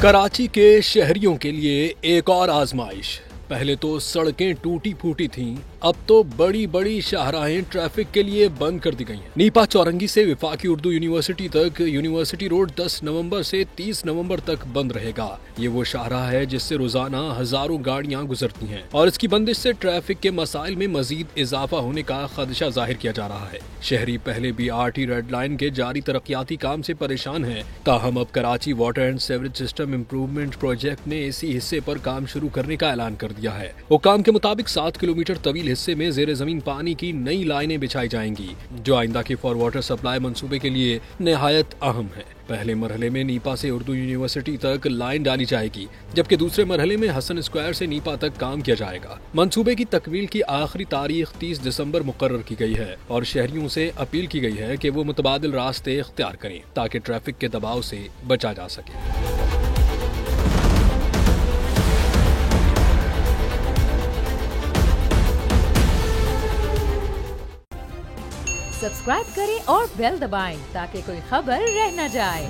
कराची के शहरियों के लिए एक और आजमाइश। पहले तो सड़कें टूटी फूटी थीं, अब तो बड़ी बड़ी शाहराहें ट्रैफिक के लिए बंद कर दी गई हैं। नीपा चौरंगी से विफाकी उर्दू यूनिवर्सिटी तक यूनिवर्सिटी रोड 10 नवंबर से 30 नवंबर तक बंद रहेगा। ये वो शाहराह है जिससे रोजाना हजारों गाड़ियां गुजरती हैं और इसकी बंदिश से ट्रैफिक के मसाइल में मजीद इजाफा होने का खदशा जाहिर किया जा रहा है। शहरी पहले BRT रेड लाइन के जारी तरक्याती काम से परेशान है, ताहम अब Karachi water and sewerage system improvement project ने इसी हिस्से पर काम शुरू करने का ऐलान कर दिया है। हुक्काम के मुताबिक 7 किलोमीटर तवील हिस्से में जेर जमीन पानी की नई लाइनें बिछाई जाएंगी, जो आइंदा के फॉर वाटर सप्लाई मंसूबे के लिए निहायत अहम है। पहले मरहले में नीपा से उर्दू यूनिवर्सिटी तक लाइन डाली जाएगी, जबकि दूसरे मरहले में हसन स्क्वायर से नीपा तक काम किया जाएगा। मंसूबे की तकमील की आखिरी तारीख 30 दिसंबर मुकर्रर की गई है और शहरियों से अपील की गई है कि वो मुतबादिल रास्ते इख्तियार करें ताकि ट्रैफिक के दबाव से बचा जा सके। सब्सक्राइब करें और बेल दबाएं ताकि कोई खबर रह न जाए।